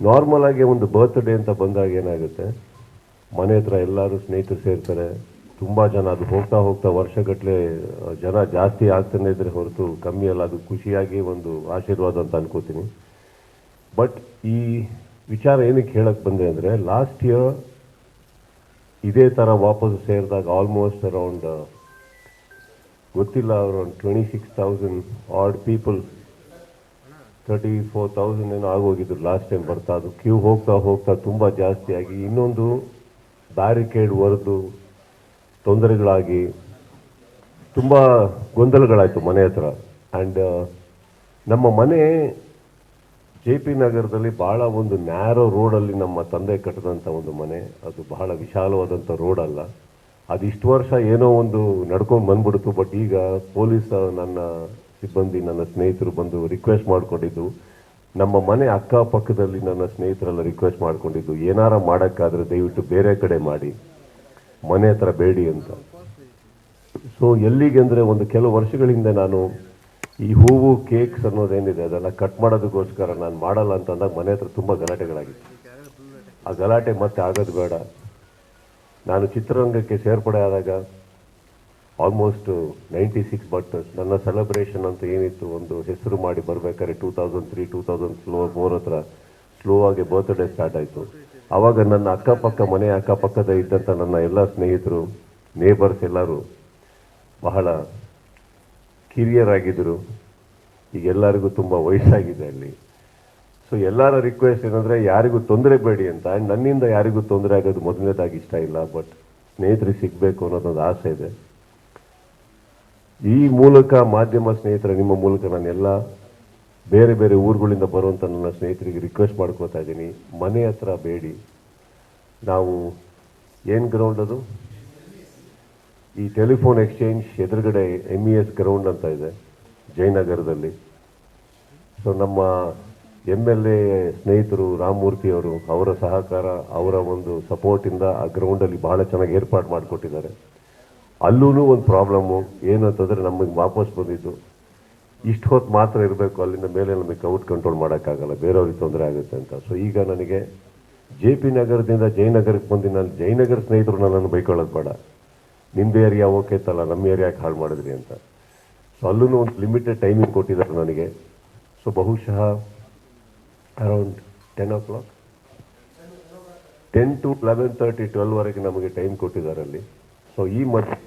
Normal ಆಗಿ ಒಂದು birthday ಅಂತ ಬಂದಾಗ ಏನಾಗುತ್ತೆ, ಮನೆ ಹತ್ರ ಎಲ್ಲರೂ ಸ್ನೇಹಿತರು ಸೇರ್ತಾರೆ, ತುಂಬ ಜನ, ಅದು ಹೋಗ್ತಾ ಹೋಗ್ತಾ ವರ್ಷಗಟ್ಟಲೆ ಜನ ಜಾಸ್ತಿ ಆಗ್ತಾನೆ ಇದ್ರೆ ಹೊರತು ಕಮ್ಮಿ ಅಲ್ಲ, ಅದು ಖುಷಿಯಾಗಿ ಒಂದು ಆಶೀರ್ವಾದ ಅಂತ ಅನ್ಕೋತೀನಿ. ಬಟ್ ಈ ವಿಚಾರ ಏನಕ್ಕೆ ಹೇಳಕ್ಕೆ ಬಂದೆ ಅಂದರೆ, ಲಾಸ್ಟ್ ಇಯರ್ ಇದೇ ಥರ ವಾಪಸ್ ಸೇರಿದಾಗ ಆಲ್ಮೋಸ್ಟ್ ಅರೌಂಡ್ ಗೊತ್ತಿಲ್ಲ ಅರೌಂಡ್ 26,000 ಆಡ್ ಪೀಪಲ್, 34,000 ಏನೋ ಆಗೋಗಿದ್ರು ಲಾಸ್ಟ್ ಟೈಮ್ ಬರ್ತಾ. ಅದು ಕ್ಯೂ ಹೋಗ್ತಾ ಹೋಗ್ತಾ ತುಂಬ ಜಾಸ್ತಿ ಆಗಿ ಇನ್ನೊಂದು ಬ್ಯಾರಿಕೇಡ್ ಹೊರದು ತೊಂದರೆಗಳಾಗಿ ತುಂಬ ಗೊಂದಲಗಳಾಯಿತು ಮನೆ ಹತ್ರ. ಆ್ಯಂಡ್ ನಮ್ಮ ಮನೆ JP ನಗರದಲ್ಲಿ ಭಾಳ ಒಂದು ನ್ಯಾರೋ ರೋಡಲ್ಲಿ ನಮ್ಮ ತಂದೆ ಕಟ್ಟಿದಂಥ ಒಂದು ಮನೆ. ಅದು ಬಹಳ ವಿಶಾಲವಾದಂಥ ರೋಡ್ ಅಲ್ಲ. ಅದು ಇಷ್ಟು ವರ್ಷ ಏನೋ ಒಂದು ನಡ್ಕೊಂಡು ಬಂದ್ಬಿಡ್ತು. ಬಟ್ ಈಗ ಪೊಲೀಸ್ ನನ್ನ ಸಿಬ್ಬಂದಿ, ನನ್ನ ಸ್ನೇಹಿತರು ಬಂದು ರಿಕ್ವೆಸ್ಟ್ ಮಾಡ್ಕೊಂಡಿದ್ದು, ನಮ್ಮ ಮನೆ ಅಕ್ಕಪಕ್ಕದಲ್ಲಿ ನನ್ನ ಸ್ನೇಹಿತರೆಲ್ಲ ರಿಕ್ವೆಸ್ಟ್ ಮಾಡ್ಕೊಂಡಿದ್ದು, ಏನಾರ ಮಾಡೋಕ್ಕಾದ್ರೆ ದಯವಿಟ್ಟು ಬೇರೆ ಕಡೆ ಮಾಡಿ, ಮನೆ ಹತ್ರ ಬೇಡಿ ಅಂತ. ಸೊ ಎಲ್ಲಿಗೆ ಅಂದರೆ, ಒಂದು ಕೆಲವು ವರ್ಷಗಳ ಹಿಂದೆ ನಾನು ಈ ಹೂವು ಕೇಕ್ಸ್ ಅನ್ನೋದೇನಿದೆ ಅದೆಲ್ಲ ಕಟ್ ಮಾಡೋದಕ್ಕೋಸ್ಕರ ನಾನು ಮಾಡಲ್ಲ ಅಂತ ಅಂದಾಗ ಮನೆ ಹತ್ರ ತುಂಬ ಗಲಾಟೆಗಳಾಗಿತ್ತು. ಆ ಗಲಾಟೆ ಮತ್ತೆ ಆಗೋದು ಬೇಡ. ನಾನು ಚಿತ್ರರಂಗಕ್ಕೆ ಸೇರ್ಪಡೆ ಆದಾಗ ಆಲ್ಮೋಸ್ಟ್ 96, ಬಟ್ ನನ್ನ ಸೆಲೆಬ್ರೇಷನ್ ಅಂತ ಏನಿತ್ತು ಒಂದು ಹೆಸರು ಮಾಡಿ ಬರಬೇಕಾದ್ರೆ 2003, 2004 ಹತ್ರ ಸ್ಲೋ ಆಗಿ ಬರ್ತ್ಡೇ ಸ್ಟಾರ್ಟ್ ಆಯಿತು. ಆವಾಗ ನನ್ನ ಮನೆ ಅಕ್ಕಪಕ್ಕದ ಇದ್ದಂಥ ನನ್ನ ಎಲ್ಲ ಸ್ನೇಹಿತರು, ನೇಬರ್ಸ್ ಎಲ್ಲರೂ ಬಹಳ ಕಿರಿಯರಾಗಿದ್ದರು. ಈಗ ಎಲ್ಲರಿಗೂ ತುಂಬ ವಯಸ್ಸಾಗಿದೆ ಅಲ್ಲಿ. ಸೊ ಎಲ್ಲರ ರಿಕ್ವೆಸ್ಟ್ ಏನಂದರೆ, ಯಾರಿಗೂ ತೊಂದರೆ ಬೇಡಿ ಅಂತ. ಆ್ಯಂಡ್ ನನ್ನಿಂದ ಯಾರಿಗೂ ತೊಂದರೆ ಆಗೋದು ಮೊದಲನೇದಾಗಿ ಇಷ್ಟ ಇಲ್ಲ, ಬಟ್ ಸ್ನೇಹಿತರಿಗೆ ಸಿಗಬೇಕು ಅನ್ನೋದೊಂದು ಆಸೆ ಇದೆ. ಈ ಮೂಲಕ ಮಾಧ್ಯಮ ಸ್ನೇಹಿತರ ನಿಮ್ಮ ಮೂಲಕ ನಾನೆಲ್ಲ ಬೇರೆ ಬೇರೆ ಊರುಗಳಿಂದ ಬರುವಂಥ ನನ್ನ ಸ್ನೇಹಿತರಿಗೆ ರಿಕ್ವೆಸ್ಟ್ ಮಾಡ್ಕೋತಾ ಇದ್ದೀನಿ, ಮನೆ ಹತ್ರ ಬೇಡಿ. ನಾವು ಏನು ಗ್ರೌಂಡ್ ಅದು, ಈ ಟೆಲಿಫೋನ್ ಎಕ್ಸ್ಚೇಂಜ್ ಎದುರುಗಡೆ MES ಗ್ರೌಂಡ್ ಅಂತ ಇದೆ ಜಯನಗರದಲ್ಲಿ. ಸೊ ನಮ್ಮ MLA ಸ್ನೇಹಿತರು ರಾಮಮೂರ್ತಿ ಅವರು, ಅವರ ಸಹಕಾರ, ಅವರ ಒಂದು ಸಪೋರ್ಟಿಂದ ಆ ಗ್ರೌಂಡಲ್ಲಿ ಬಹಳ ಚೆನ್ನಾಗಿ ಏರ್ಪಾಡು ಮಾಡಿಕೊಟ್ಟಿದ್ದಾರೆ. ಅಲ್ಲೂ ಒಂದು ಪ್ರಾಬ್ಲಮ್ಮು ಏನು ಅಂತಂದರೆ, ನಮಗೆ ವಾಪಸ್ ಬಂದಿದ್ದು ಇಷ್ಟು ಹೊತ್ತು ಮಾತ್ರ ಇರಬೇಕು, ಅಲ್ಲಿಂದ ಮೇಲೆ ನಮಗೆ ಕ್ರೌಡ್ ಕಂಟ್ರೋಲ್ ಮಾಡೋಕ್ಕಾಗಲ್ಲ, ಬೇರೆಯವ್ರಿಗೆ ತೊಂದರೆ ಆಗುತ್ತೆ ಅಂತ. ಸೊ ಈಗ ನನಗೆ JP ನಗರದಿಂದ ಜಯನಗರಕ್ಕೆ ಬಂದು ನಾನು ಜಯನಗರ ಸ್ನೇಹಿತರು ನನ್ನನ್ನು ಬೈಕೊಳ್ಳೋದು ಬೇಡ, ನಿಮ್ಮದು ಏರಿಯಾ ಓಕೆ ಇತ್ತಲ್ಲ, ನಮ್ಮ ಏರಿಯಾಕ್ಕೆ ಹಾಳು ಮಾಡಿದ್ರಿ ಅಂತ. ಸೊ ಅಲ್ಲೂ ಒಂದು ಲಿಮಿಟೆಡ್ ಟೈಮಿಂಗ್ ಕೊಟ್ಟಿದ್ದಾರೆ ನನಗೆ. ಸೊ ಬಹುಶಃ ಅರೌಂಡ್ 10 o'clock, 10 to 11:30, 12ವರೆಗೆ ನಮಗೆ ಟೈಮ್ ಕೊಟ್ಟಿದ್ದಾರೆ ಅಲ್ಲಿ. ಸೊ ಈ ಮಧ್ಯೆ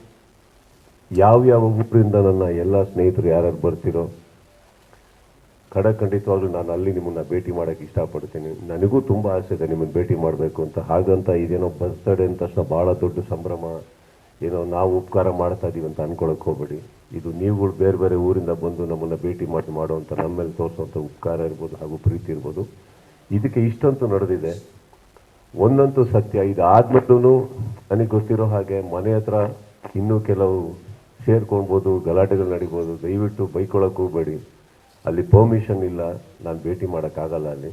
ಯಾವ್ಯಾವ ಊರಿಂದ ನನ್ನ ಎಲ್ಲ ಸ್ನೇಹಿತರು ಯಾರ್ಯಾರು ಬರ್ತಿರೋ, ಖಂಡಿತವಾಗ್ಲೂ ನಾನು ಅಲ್ಲಿ ನಿಮ್ಮನ್ನು ಭೇಟಿ ಮಾಡೋಕ್ಕೆ ಇಷ್ಟಪಡ್ತೀನಿ. ನನಗೂ ತುಂಬ ಆಸೆ ಇದೆ ನಿಮ್ಮನ್ನು ಭೇಟಿ ಮಾಡಬೇಕು ಅಂತ. ಹಾಗಂತ ಇದೇನೋ ಬರ್ತ್ಡೇ ಅಂದ ತಕ್ಷಣ ಭಾಳ ದೊಡ್ಡ ಸಂಭ್ರಮ, ಏನೋ ನಾವು ಉಪಕಾರ ಮಾಡ್ತಾ ಇದ್ದೀವಿ ಅಂತ ಅನ್ಕೊಳಕ್ಕೆ ಹೋಗ್ಬೇಡಿ. ಇದು ನೀವುಗಳು ಬೇರೆ ಬೇರೆ ಊರಿಂದ ಬಂದು ನಮ್ಮನ್ನು ಭೇಟಿ ಮಾಡುವಂಥ, ನಮ್ಮ ಮೇಲೆ ತೋರಿಸುವಂಥ ಉಪಕಾರ ಇರ್ಬೋದು ಹಾಗೂ ಪ್ರೀತಿ ಇರ್ಬೋದು. ಇದಕ್ಕೆ ಇಷ್ಟಂತೂ ನಡೆದಿದೆ. ಒಂದಂತೂ ಸತ್ಯ, ಇದು ಆದ್ಮೇಲೂ ನನಗೆ ಗೊತ್ತಿರೋ ಹಾಗೆ ಮನೆ ಹತ್ರ ಇನ್ನೂ ಕೆಲವು ಸೇರ್ಕೊಳ್ಬೋದು, ಗಲಾಟೆಗಳು ನಡಿಬೋದು. ದಯವಿಟ್ಟು ಬೈಕೊಳ್ಳೋಕೆ ಹೋಗಬೇಡಿ, ಅಲ್ಲಿ ಪರ್ಮಿಷನ್ ಇಲ್ಲ, ನಾನು ಭೇಟಿ ಮಾಡೋಕ್ಕಾಗಲ್ಲ ಅಲ್ಲಿ.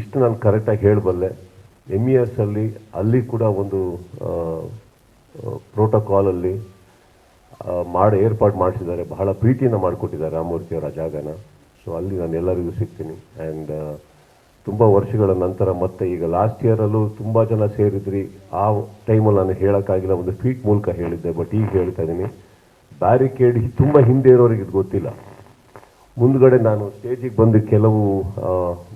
ಇಷ್ಟು ನಾನು ಕರೆಕ್ಟಾಗಿ ಹೇಳಬಲ್ಲೆ. MES ಅಲ್ಲಿ ಕೂಡ ಒಂದು ಪ್ರೋಟೋಕಾಲಲ್ಲಿ ಏರ್ಪಾಡು ಮಾಡಿಸಿದ್ದಾರೆ, ಬಹಳ ಪ್ರೀತಿಯಿಂದ ಮಾಡಿಕೊಟ್ಟಿದ್ದಾರೆ ರಾಮಮೂರ್ತಿಯವರ ಜಾಗನ. ಸೊ ಅಲ್ಲಿ ನಾನು ಎಲ್ಲರಿಗೂ ಸಿಗ್ತೀನಿ. ಆ್ಯಂಡ್ ತುಂಬ ವರ್ಷಗಳ ನಂತರ ಮತ್ತೆ ಈಗ ಲಾಸ್ಟ್ ಇಯರಲ್ಲೂ ತುಂಬ ಜನ ಸೇರಿದ್ರಿ. ಆ ಟೈಮಲ್ಲಿ ನಾನು ಹೇಳೋಕ್ಕಾಗಿಲ್ಲ, ಒಂದು ಟ್ವೀಟ್ ಮೂಲಕ ಹೇಳಿದ್ದೆ. ಬಟ್ ಈಗ ಹೇಳ್ತಾ ಇದ್ದೀನಿ, ಬ್ಯಾರಿಕೇಡ್ ತುಂಬ ಹಿಂದೆ ಇರೋರಿಗೆ ಇದು ಗೊತ್ತಿಲ್ಲ. ಮುಂದ್ಗಡೆ ನಾನು ಸ್ಟೇಜಿಗೆ ಬಂದು ಕೆಲವು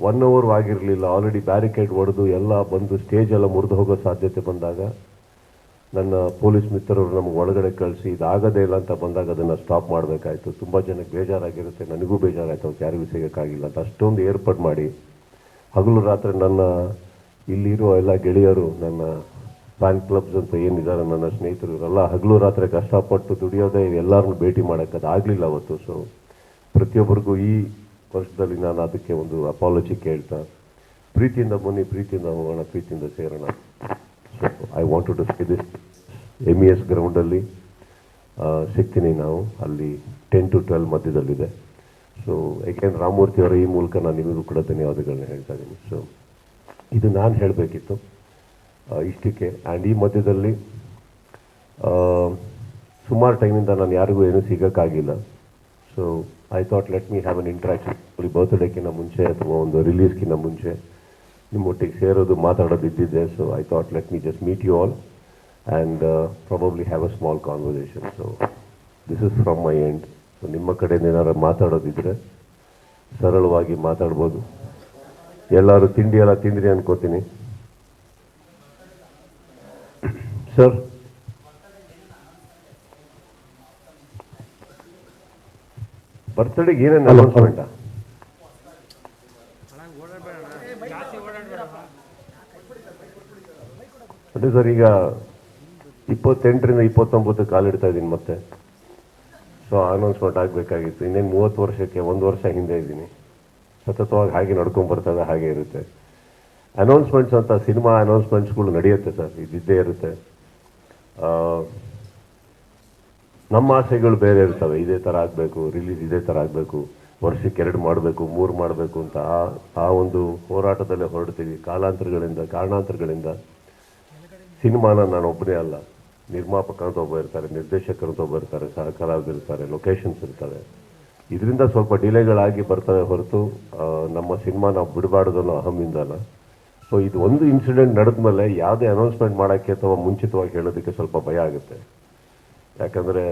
1 hour ಆಗಿರಲಿಲ್ಲ, ಆಲ್ರೆಡಿ ಬ್ಯಾರಿಕೇಡ್ ಹೊಡೆದು ಎಲ್ಲ ಬಂದು ಸ್ಟೇಜ್ ಎಲ್ಲ ಮುರಿದು ಹೋಗೋ ಸಾಧ್ಯತೆ ಬಂದಾಗ ನನ್ನ ಪೊಲೀಸ್ ಮಿತ್ರರು ನಮಗೆ ಒಳಗಡೆ ಕಳಿಸಿ ಇದಾಗದೇ ಇಲ್ಲ ಅಂತ ಬಂದಾಗ ಅದನ್ನು ಸ್ಟಾಪ್ ಮಾಡಬೇಕಾಯ್ತು. ತುಂಬ ಜನಕ್ಕೆ ಬೇಜಾರಾಗಿರುತ್ತೆ, ನನಗೂ ಬೇಜಾರಾಯಿತು, ಅವ್ರು ಯಾರಿಗೂ ಸಿಗೋಕ್ಕಾಗಿಲ್ಲ ಅಂತ ಅಷ್ಟೊಂದು ಏರ್ಪಾಡು ಮಾಡಿ ಹಗಲು ರಾತ್ರಿ ನನ್ನ ಇಲ್ಲಿರೋ ಎಲ್ಲ ಗೆಳೆಯರು, ನನ್ನ ಫ್ಯಾನ್ ಕ್ಲಬ್ಸ್ ಅಂತ ಏನಿದ್ದಾರೆ ನನ್ನ ಸ್ನೇಹಿತರು, ಇವರೆಲ್ಲ ಹಗಲು ರಾತ್ರಿ ಕಷ್ಟಪಟ್ಟು ದುಡಿಯೋದೇ ಎಲ್ಲರನ್ನೂ ಭೇಟಿ ಮಾಡೋಕ್ಕೆ ಆಗಲಿಲ್ಲ ಅವತ್ತು. ಸೊ ಪ್ರತಿಯೊಬ್ಬರಿಗೂ ಈ ವರ್ಷದಲ್ಲಿ ನಾನು ಅದಕ್ಕೆ ಒಂದು ಅಪಾಲಜಿ ಕೇಳ್ತಾ, ಪ್ರೀತಿಯಿಂದ ಬನ್ನಿ, ಪ್ರೀತಿಯಿಂದ ಹೋಗೋಣ, ಪ್ರೀತಿಯಿಂದ ಸೇರೋಣ. So I wanted to say this. MES ಗ್ರೌಂಡಲ್ಲಿ ಸಿಗ್ತೀನಿ ನಾವು, ಅಲ್ಲಿ 10 to 12 ಮಧ್ಯದಲ್ಲಿದೆ. ಸೊ ಏಕೆಂದ್ರೆ ರಾಮಮೂರ್ತಿ ಅವರ ಈ ಮೂಲಕ ನಾನು ನಿಮಗೂ ಕೂಡ ಧನ್ಯವಾದಗಳನ್ನ ಹೇಳ್ತಾ ಇದ್ದೀನಿ. ಸೊ ಇದು ನಾನು ಹೇಳಬೇಕಿತ್ತು ಇಷ್ಟಕ್ಕೆ. ಆ್ಯಂಡ್ ಈ ಮಧ್ಯದಲ್ಲಿ ಸುಮಾರು ಟೈಮಿಂದ ನಾನು ಯಾರಿಗೂ ಏನೂ ಸಿಗೋಕ್ಕಾಗಿಲ್ಲ. So I thought let me have an interaction ಬರ್ತ್ಡೇಕ್ಕಿಂತ ಮುಂಚೆ ಅಥವಾ ಒಂದು ರಿಲೀಸ್ಗಿಂತ ಮುಂಚೆ ನಿಮ್ಮೊಟ್ಟಿಗೆ ಸೇರೋದು ಮಾತಾಡೋದು ಇದ್ದಿದ್ದೆ. So I thought let me just meet you all and probably have a small conversation. So this is from my end. So ನಿಮ್ಮ ಕಡೆಯಿಂದ ಏನಾರು ಮಾತಾಡೋದಿದ್ರೆ ಸರಳವಾಗಿ ಮಾತಾಡ್ಬೋದು. ಎಲ್ಲರೂ ತಿಂಡಿ ಎಲ್ಲ ತಿಂದ್ರಿ ಅನ್ಕೋತೀನಿ. ಸರ್, ಬರ್ತಡೆಗೆ ಏನೇನು ಅನೌನ್ಸ್ಮೆಂಟಾ? ಅದೇ ಸರ್, ಈಗ 28ರಿಂದ 29 ಕಾಲಿಡ್ತಾ ಇದ್ದೀನಿ ಮತ್ತೆ. ಸೊ ಅನೌನ್ಸ್ಮೆಂಟ್ ಆಗಬೇಕಾಗಿತ್ತು. ಇನ್ನೇನು 30 ವರ್ಷಕ್ಕೆ 1 ವರ್ಷ ಹಿಂದೆ ಇದ್ದೀನಿ. ಸತತವಾಗಿ ಹಾಗೆ ನಡ್ಕೊಂಡು ಬರ್ತದೆ, ಹಾಗೆ ಇರುತ್ತೆ. ಅನೌನ್ಸ್ಮೆಂಟ್ಸ್ ಅಂತ ಸಿನಿಮಾ ಅನೌನ್ಸ್ಮೆಂಟ್ಸ್ಗಳು ನಡೆಯುತ್ತೆ ಸರ್, ಇದ್ದಿದ್ದೇ ಇರುತ್ತೆ. ನಮ್ಮ ಆಸೆಗಳು ಬೇರೆ ಇರ್ತವೆ. ಇದೇ ಥರ ಆಗಬೇಕು, ರಿಲೀಸ್ ಇದೇ ಥರ ಆಗಬೇಕು, ವರ್ಷಕ್ಕೆ 2 ಮಾಡಬೇಕು, 3 ಮಾಡಬೇಕು ಅಂತ ಆ ಒಂದು ಹೋರಾಟದಲ್ಲೇ ಹೊರಡ್ತೀವಿ. ಕಾರಣಾಂತರಗಳಿಂದ ಸಿನಿಮಾನ ನಾನು ಒಬ್ಬನೇ ಅಲ್ಲ, ನಿರ್ಮಾಪಕ ಅಂತ ಒಬ್ಬ ಇರ್ತಾರೆ, ನಿರ್ದೇಶಕರು ಅಂತ ಒಬ್ಬ ಇರ್ತಾರೆ, ಸಹ ಕಲಾವಿದರು ಇರ್ತಾರೆ, ಲೊಕೇಶನ್ಸ್ ಇರ್ತವೆ. ಇದರಿಂದ ಸ್ವಲ್ಪ ಡಿಲೇಗಳಾಗಿ ಬರ್ತವೆ ಹೊರತು ನಮ್ಮ ಸಿನಿಮಾ ನಾವು ಬಿಡಬಾರ್ದು ಅನ್ನೋ ಅಹಮಿಂದಲ್ಲ. ಸೊ ಇದು ಒಂದು ಇನ್ಸಿಡೆಂಟ್ ನಡೆದ್ಮೇಲೆ ಯಾವುದೇ ಅನೌನ್ಸ್ಮೆಂಟ್ ಮಾಡೋಕ್ಕೆ ಅಥವಾ ಮುಂಚಿತವಾಗಿ ಹೇಳೋದಕ್ಕೆ ಸ್ವಲ್ಪ ಭಯ ಆಗುತ್ತೆ. ಯಾಕಂದರೆ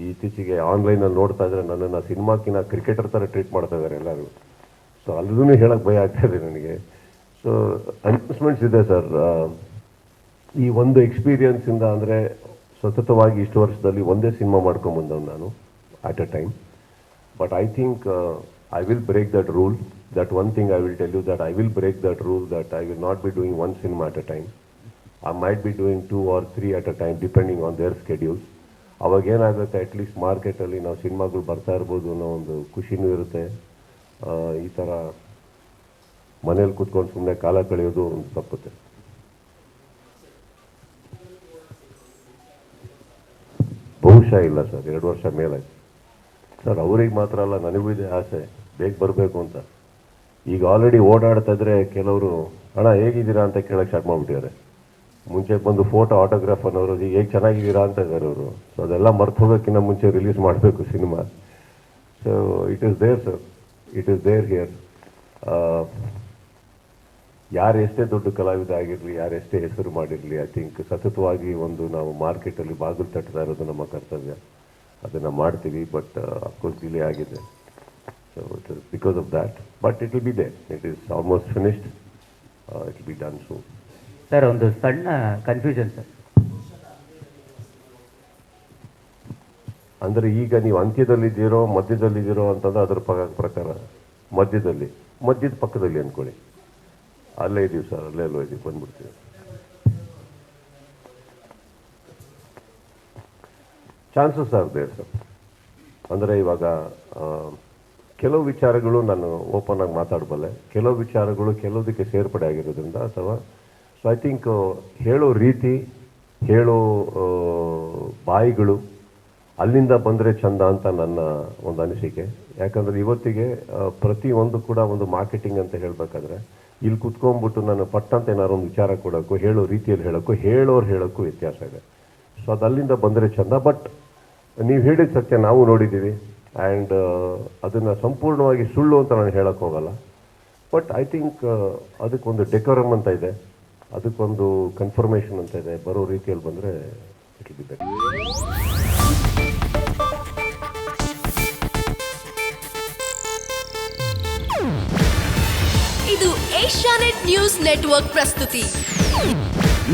ಇತ್ತೀಚೆಗೆ ಆನ್ಲೈನಲ್ಲಿ ನೋಡ್ತಾ ಇದ್ರೆ ನನ್ನನ್ನು ಸಿನಿಮಾಕ್ಕಿಂತ ಕ್ರಿಕೆಟರ್ ಥರ ಟ್ರೀಟ್ ಮಾಡ್ತಾ ಇದ್ದಾರೆ ಎಲ್ಲರೂ. ಸೊ ಅಲ್ಲೂ ಹೇಳೋಕ್ಕೆ ಭಯ ಆಗ್ತಾ ಇದೆ ನನಗೆ. ಸೊ ಅನೌನ್ಸ್ಮೆಂಟ್ಸ್ ಇದೆ ಸರ್. ಈ ಒಂದು ಎಕ್ಸ್ಪೀರಿಯನ್ಸಿಂದ ಅಂದರೆ ಸತತವಾಗಿ ಇಷ್ಟು ವರ್ಷದಲ್ಲಿ ಒಂದೇ ಸಿನಿಮಾ ಮಾಡ್ಕೊಂಬಂದವನು ನಾನು at a time. But I think I will break that rule. That one thing I will tell you, that I will break that rule, that I will not be doing one cinema at a time. I might be doing 2 or 3 at a time depending on their schedules. ಅವಾಗೇನಾಗುತ್ತೆ, at least ಮಾರ್ಕೆಟಲ್ಲಿ ನಾವು ಸಿನಿಮಾಗಳು ಬರ್ತಾ ಇರ್ಬೋದು ಅನ್ನೋ ಒಂದು ಖುಷಿನೂ ಇರುತ್ತೆ. ಈ ಥರ ಮನೇಲಿ ಕೂತ್ಕೊಂಡು ಸುಮ್ಮನೆ ಕಾಲ ಕಳೆಯೋದು ಒಂದು ತಪ್ಪುತ್ತೆ. ಬಹುಶಃ ಇಲ್ಲ ಸರ್, 2 ವರ್ಷ ಮೇಲಾಯ್ತು ಸರ್. ಅವ್ರಿಗೆ ಮಾತ್ರ ಅಲ್ಲ, ನನಗೂ ಇದೆ ಆಸೆ ಬೇಗ ಬರಬೇಕು ಅಂತ. ಈಗ ಆಲ್ರೆಡಿ ಓಡಾಡ್ತಾ ಇದ್ರೆ ಕೆಲವರು ಅಣ್ಣ ಹೇಗಿದ್ದೀರಾ ಅಂತ ಕೇಳಕ್ಕೆ ಸ್ಟಾರ್ಟ್ ಮಾಡಿಬಿಟ್ಟಿದ್ದಾರೆ. ಮುಂಚೆ ಬಂದು ಫೋಟೋ ಆಟೋಗ್ರಾಫ್ ಅನ್ನೋರು ಈಗ ಹೇಗೆ ಚೆನ್ನಾಗಿದ್ದೀರಾ ಅಂತ ಇದ್ದಾರೆ ಅವರು. ಸೊ ಅದೆಲ್ಲ ಮರ್ತು ಹೋಗೋಕ್ಕಿಂತ ಮುಂಚೆ ರಿಲೀಸ್ ಮಾಡಬೇಕು cinema. So it is there sir, it is there here. ಯಾರು ಎಷ್ಟೇ ದೊಡ್ಡ ಕಲಾವಿದ ಆಗಿರಲಿ, ಯಾರೆಷ್ಟೇ ಹೆಸರು ಮಾಡಿರಲಿ, ಐ ಥಿಂಕ್ ಸತತವಾಗಿ ಒಂದು ನಾವು ಮಾರ್ಕೆಟಲ್ಲಿ ಬಾಗಿಲು ತಟ್ತಾ ಇರೋದು ನಮ್ಮ ಕರ್ತವ್ಯ. ಅದನ್ನು ಮಾಡ್ತೀವಿ. ಬಟ್ ಅಫ್ಕೋರ್ಸ್ ಡಿಲೇ ಆಗಿದೆ. So it is because of that. But it will be they. It is almost finished. It will be done soon. Sir, ಒಂದು ಸಣ್ಣ ಕನ್ಫ್ಯೂಷನ್ ಸರ್. ಅಂದರೆ ಈಗ ನೀವು ಅಂತ್ಯದಲ್ಲಿದ್ದೀರೋ ಮಧ್ಯದಲ್ಲಿದ್ದೀರೋ ಅಂತಂದ್ರೆ ಅದರ ಪ್ರಕಾರ ಮಧ್ಯದ ಪಕ್ಕದಲ್ಲಿ ಅಂದ್ಕೊಳ್ಳಿ. ಅಲ್ಲೇ ಇದ್ದೀವಿ ಸರ್, ಅಲ್ಲೇ ಇದ್ದೀವಿ, ಬಂದ್ಬಿಡ್ತೀವಿ. Chances are there sir. ಅಂದರೆ ಇವಾಗ ಕೆಲವು ವಿಚಾರಗಳು ನಾನು ಓಪನ್ ಆಗಿ ಮಾತಾಡಬಲ್ಲೆ, ಕೆಲವು ವಿಚಾರಗಳು ಕೆಲವುದಕ್ಕೆ ಸೇರ್ಪಡೆ ಆಗಿರೋದ್ರಿಂದ ಅಥವಾ ಸೊ ಐ ಥಿಂಕ್ ಹೇಳೋ ರೀತಿ, ಹೇಳೋ ಬಾಯಿಗಳು ಅಲ್ಲಿಂದ ಬಂದರೆ ಚಂದ ಅಂತ ನನ್ನ ಒಂದು ಅನಿಸಿಕೆ. ಯಾಕಂದರೆ ಇವತ್ತಿಗೆ ಪ್ರತಿಯೊಂದು ಕೂಡ ಒಂದು ಮಾರ್ಕೆಟಿಂಗ್ ಅಂತ ಹೇಳಬೇಕಾದ್ರೆ ಇಲ್ಲಿ ಕುತ್ಕೊಂಡ್ಬಿಟ್ಟು ನಾನು ಪಟ್ಟಂತ ಏನಾದ್ರು ಒಂದು ವಿಚಾರ ಕೊಡೋಕ್ಕೂ, ಹೇಳೋ ರೀತಿಯಲ್ಲಿ ಹೇಳೋಕ್ಕೂ, ಹೇಳೋಕ್ಕೂ ವ್ಯತ್ಯಾಸ ಇದೆ. ಸೊ ಅದು ಅಲ್ಲಿಂದ ಬಂದರೆ ಚಂದ. ಬಟ್ ನೀವು ಹೇಳಿದ ಸತ್ಯ ನಾವು ನೋಡಿದ್ದೀವಿ. ಆ್ಯಂಡ್ ಅದನ್ನು ಸಂಪೂರ್ಣವಾಗಿ ಸುಳ್ಳು ಅಂತ ನಾನು ಹೇಳೋಕ್ಕೆ ಹೋಗಲ್ಲ. ಬಟ್ ಐ ಥಿಂಕ್ ಅದಕ್ಕೊಂದು ಡೆಕೋರಮ್ ಅಂತ ಇದೆ, ಅದಕ್ಕೊಂದು ಕನ್ಫರ್ಮೇಷನ್ ಅಂತ ಇದೆ. ಬರೋ ರೀತಿಯಲ್ಲಿ ಬಂದರೆ ಇಟ್ ವಿಲ್ ಬಿ ಬೆಟರ್. ಇದು ಏಷ್ಯಾನೆಟ್ ನ್ಯೂಸ್ ನೆಟ್ವರ್ಕ್ ಪ್ರಸ್ತುತಿ.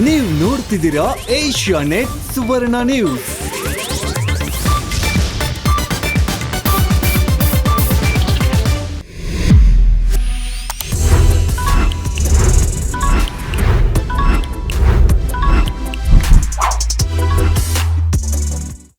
ನೀವು ನೋಡ್ತಿದ್ದೀರಾ ಏಷ್ಯಾನೆಟ್ ಸುವರ್ಣ ನ್ಯೂಸ್.